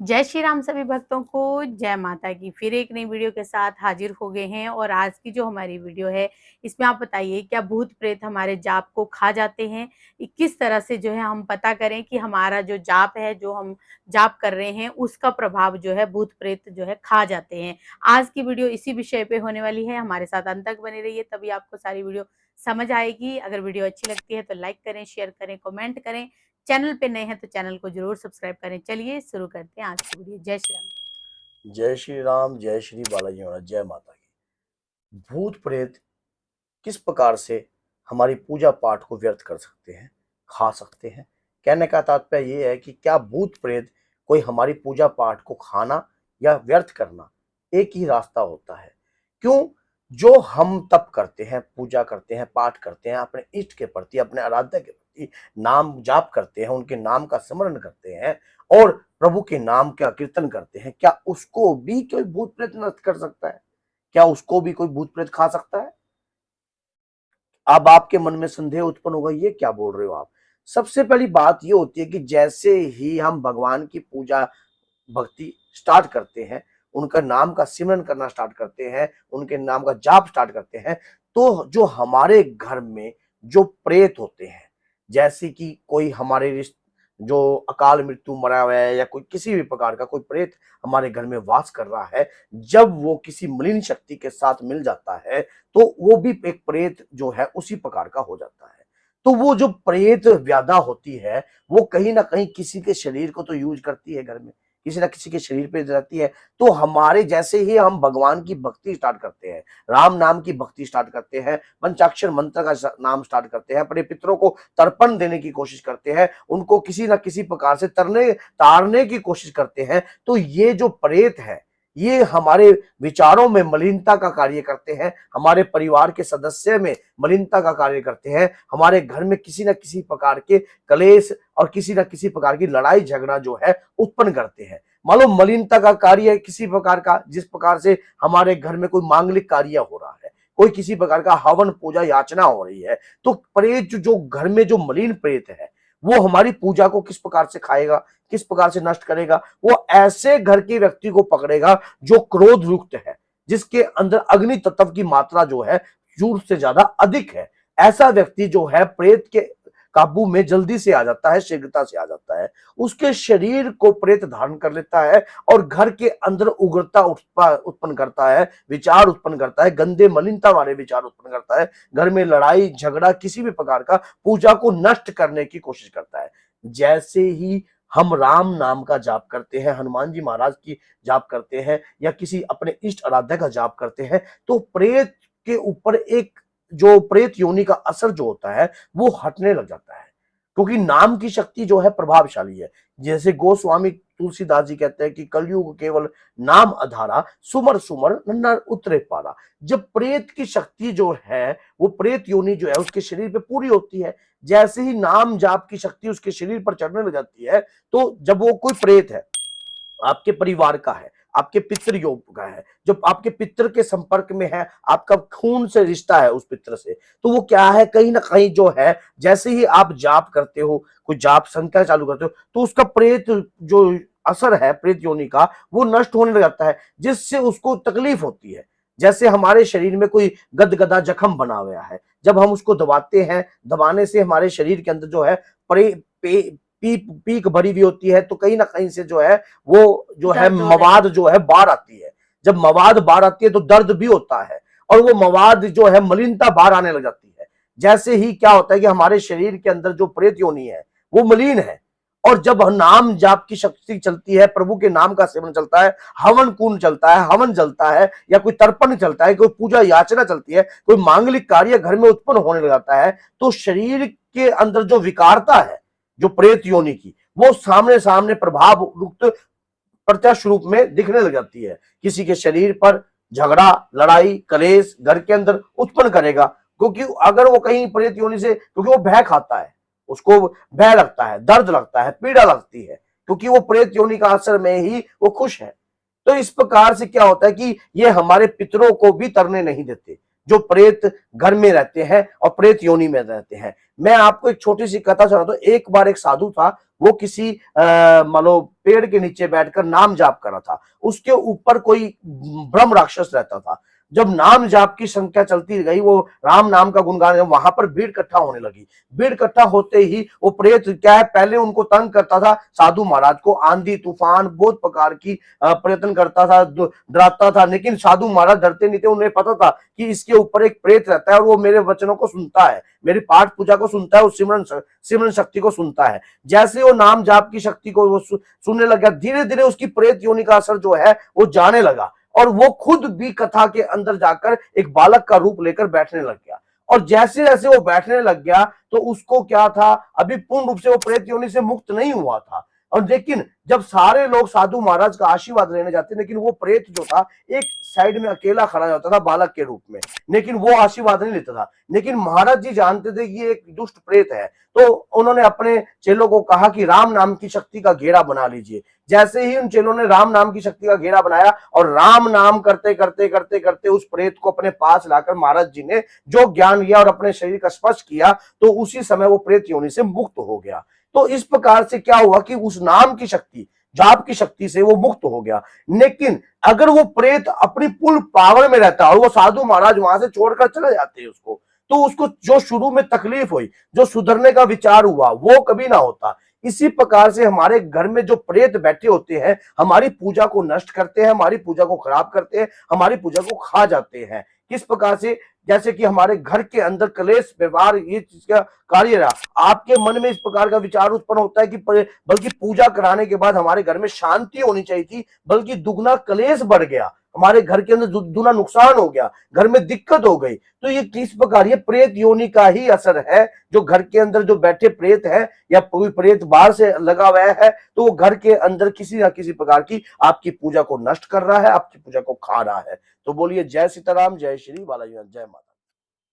जय श्री राम सभी भक्तों को, जय माता की। फिर एक नई वीडियो के साथ हाजिर हो गए हैं और आज की जो हमारी वीडियो है, इसमें आप बताइए क्या भूत प्रेत हमारे जाप को खा जाते हैं? किस तरह से जो है हम पता करें कि हमारा जो जाप है, जो हम जाप कर रहे हैं, उसका प्रभाव जो है भूत प्रेत जो है खा जाते हैं। आज की वीडियो इसी विषय पे होने वाली है, हमारे साथ अंत तक बने रहिए, तभी आपको सारी वीडियो समझ आएगी। अगर वीडियो अच्छी लगती है तो लाइक करें, शेयर करें, कमेंट करें। चैनल पे नए हैं तो चैनल को जरूर सब्सक्राइब करें। चलिए शुरू करते हैं आज की वीडियो। जय श्री राम। जय श्री राम, जय श्री बालाजी महाराज, जय माता की। भूत प्रेत किस प्रकार से हमारी पूजा पाठ को व्यर्थ कर सकते हैं, खा सकते हैं? कहने का तात्पर्य ये है कि क्या भूत प्रेत कोई हमारी पूजा पाठ को खाना या व्यर्थ करना एक ही रास्ता होता है? क्यों? जो हम तप करते हैं, पूजा करते हैं, पाठ करते हैं, अपने इष्ट के प्रति, अपने आराध्य के प्रति नाम जाप करते हैं, उनके नाम का स्मरण करते हैं और प्रभु के नाम का कीर्तन करते हैं, क्या उसको भी कोई भूत प्रेत नष्ट कर सकता है? क्या उसको भी कोई भूत प्रेत खा सकता है? अब आपके मन में संदेह उत्पन्न होगा, ये क्या बोल रहे हो आप? सबसे पहली बात ये होती है कि जैसे ही हम भगवान की पूजा भक्ति स्टार्ट करते हैं, उनका नाम का सिमरन करना स्टार्ट करते हैं, उनके नाम का जाप स्टार्ट करते हैं, तो जो हमारे घर में जो प्रेत होते हैं, जैसे कि कोई हमारे जो अकाल मृत्यु मरा हुआ है या कोई किसी भी प्रकार का कोई प्रेत हमारे घर में वास कर रहा है, जब वो किसी मलिन शक्ति के साथ मिल जाता है तो वो भी एक प्रेत जो है उसी प्रकार का हो जाता है। तो वो जो प्रेत व्याधा होती है, वो कहीं ना कहीं किसी के शरीर को तो यूज करती है, घर में किसी ना किसी के शरीर पे रहती है। तो हमारे जैसे ही हम भगवान की भक्ति स्टार्ट करते हैं, राम नाम की भक्ति स्टार्ट करते हैं, पंचाक्षर मंत्र का नाम स्टार्ट करते हैं, अपने पितरों को तर्पण देने की कोशिश करते हैं, उनको किसी ना किसी प्रकार से तारने की कोशिश करते हैं, तो ये जो प्रेत है ये हमारे विचारों में मलिनता का कार्य करते हैं, हमारे परिवार के सदस्य में मलिनता का कार्य करते हैं, हमारे घर में किसी न किसी प्रकार के कलेश और किसी न किसी प्रकार की लड़ाई झगड़ा जो है उत्पन्न करते हैं। मान लो मलिनता का कार्य किसी प्रकार का, जिस प्रकार से हमारे घर में कोई मांगलिक कार्य हो रहा है, कोई किसी प्रकार का हवन पूजा याचना हो रही है, तो प्रेत जो घर में जो मलिन प्रेत है वो हमारी पूजा को किस प्रकार से खाएगा, किस प्रकार से नष्ट करेगा? वो ऐसे घर के व्यक्ति को पकड़ेगा जो क्रोध युक्त है, जिसके अंदर अग्नि तत्व की मात्रा जो है जरूरत से ज्यादा अधिक है। ऐसा व्यक्ति जो है प्रेत के काबू में जल्दी से आ जाता है, शीघ्रता से आ जाता है। उसके शरीर को प्रेत धारण कर लेता है और घर के अंदर उग्रता उत्पन्न करता है, विचार उत्पन्न करता है, गंदे मलिनता वाले विचार उत्पन्न करता है, घर में लड़ाई झगड़ा किसी भी प्रकार का पूजा को नष्ट करने की कोशिश करता है। जैसे ही हम राम नाम का जाप करते हैं, हनुमान जी महाराज की जाप करते हैं या किसी अपने इष्ट आराध्य का जाप करते हैं, तो प्रेत के ऊपर एक जो प्रेत योनि का असर जो होता है वो हटने लग जाता है, क्योंकि नाम की शक्ति जो है प्रभावशाली है। जैसे गोस्वामी तुलसीदास जी कहते हैं कि कलयुग केवल नाम आधारा, सुमर सुमर नर उतरे पारा। जब प्रेत की शक्ति जो है वो प्रेत योनि जो है उसके शरीर पे पूरी होती है, जैसे ही नाम जाप की शक्ति उसके शरीर पर चढ़ने लग जाती है, तो जब वो कोई प्रेत है आपके परिवार का है, आपके पितृ योग का है, जब आपके पितृ के संपर्क में है, आपका खून से रिश्ता है उस पितृ से, तो वो क्या है, कहीं ना कहीं जो है, जैसे ही आप जाप करते हो, कोई जाप संख्या चालू करते हो, तो उसका प्रेत जो असर है प्रेत योनि का वो नष्ट होने लग जाता है, जिससे उसको तकलीफ होती है। जैसे हमारे शरीर में कोई गदगदा जख्म बना हुआ है, जब हम उसको दबाते हैं, दबाने से हमारे शरीर के अंदर जो है पीक भरी हुई होती है, तो कहीं ना कहीं से जो है वो जो है दर्द हो रहे मवाद जो है बाहर आती है। जब मवाद बाहर आती है तो दर्द भी होता है और वो मवाद जो है मलिनता बाहर आने लग जाती है। जैसे ही क्या होता है कि हमारे शरीर के अंदर जो प्रेत योनि है वो मलिन है, और जब नाम जाप की शक्ति चलती है, प्रभु के नाम का सेवन चलता है, हवन कुंड चलता है, हवन जलता है, या कोई तर्पण चलता है, कोई पूजा याचना चलती है, कोई मांगलिक कार्य घर में उत्पन्न होने लग जाता है, तो शरीर के अंदर जो विकारता है जो प्रेत योनि की, वो सामने सामने प्रभाव युक्त प्रत्यक्ष रूप में दिखने लग जाती है। किसी के शरीर पर झगड़ा लड़ाई कलेश घर के अंदर उत्पन्न करेगा, क्योंकि अगर वो कहीं प्रेत योनि से, क्योंकि वो भय खाता है, उसको भय लगता है, दर्द लगता है, पीड़ा लगती है, क्योंकि वो प्रेत योनि का असर में ही वो खुश है। तो इस प्रकार से क्या होता है कि ये हमारे पितरों को भी तरने नहीं देते, जो प्रेत घर में रहते हैं और प्रेत योनि में रहते हैं। मैं आपको एक छोटी सी कथा सुनाता हूं। एक बार एक साधु था, वो किसी मान लो पेड़ के नीचे बैठकर नाम जाप कर रहा था, उसके ऊपर कोई ब्रह्म राक्षस रहता था। जब नाम जाप की संख्या चलती गई, वो राम नाम का गुणगान, वहां पर भीड़ इकट्ठा होने लगी। भीड़ इकट्ठा होते ही वो प्रेत क्या है, पहले उनको तंग करता था साधु महाराज को, आंधी तूफान बहुत प्रकार की प्रयत्न करता था, डराता था, लेकिन साधु महाराज डरते नहीं थे। उन्हें पता था कि इसके ऊपर एक प्रेत रहता है और वो मेरे वचनों को सुनता है, मेरी पाठ पूजा को सुनता है, और सिमरन शक्ति को सुनता है। जैसे वो नाम जाप की शक्ति को वो सुनने लग गया, धीरे धीरे उसकी प्रेत योनि का असर जो है वो जाने लगा, और वो खुद भी कथा के अंदर जाकर एक बालक का रूप लेकर बैठने लग गया। और जैसे जैसे वो बैठने लग गया तो उसको क्या था, अभी पूर्ण रूप से वो प्रेत योनि से मुक्त नहीं हुआ था। और लेकिन जब सारे लोग साधु महाराज का आशीर्वाद लेने जाते, लेकिन वो प्रेत जो था एक साइड में अकेला खड़ा होता था बालक के रूप में, लेकिन वो आशीर्वाद नहीं लेता था। लेकिन महाराज जी जानते थे कि ये एक दुष्ट प्रेत है, तो उन्होंने अपने चेलों को कहा कि राम नाम की शक्ति का घेरा बना लीजिए। जैसे ही उन चेलों ने राम नाम की शक्ति का घेरा बनाया और राम नाम करते करते करते करते उस प्रेत को अपने पास लाकर महाराज जी ने जो ज्ञान लिया और अपने शरीर का स्पर्श किया, तो उसी समय वो प्रेत योनि से मुक्त हो गया। तो इस प्रकार से क्या हुआ कि उस नाम की शक्ति, जाप की शक्ति से वो मुक्त हो गया। लेकिन अगर वो प्रेत अपनी फुल पावर में रहता और वो साधु महाराज वहां से छोड़कर चले जाते उसको, तो उसको जो शुरू में तकलीफ हुई, जो सुधरने का विचार हुआ, वो कभी ना होता। इसी प्रकार से हमारे घर में जो प्रेत बैठे होते हैं, हमारी पूजा को नष्ट करते हैं, हमारी पूजा को खराब करते हैं, हमारी पूजा को खा जाते हैं। किस प्रकार से, जैसे कि हमारे घर के अंदर कलेश व्यवहार ये चीज का कार्य रहा, आपके मन में इस प्रकार का विचार उत्पन्न होता है कि बल्कि पूजा कराने के बाद हमारे घर में शांति होनी चाहिए थी, बल्कि दुगना कलेश बढ़ गया, हमारे घर के अंदर दुगना नुकसान हो गया, घर में दिक्कत हो गई। तो ये किस प्रकार, ये प्रेत योनि का ही असर है। जो घर के अंदर जो बैठे प्रेत है या कोई प्रेत बाहर से लगा हुआ है, तो वो घर के अंदर किसी ना किसी प्रकार की आपकी पूजा को नष्ट कर रहा है, आपकी पूजा को खा रहा है। तो बोलिए जय सीताराम, जय श्री बालाजी, जय माता।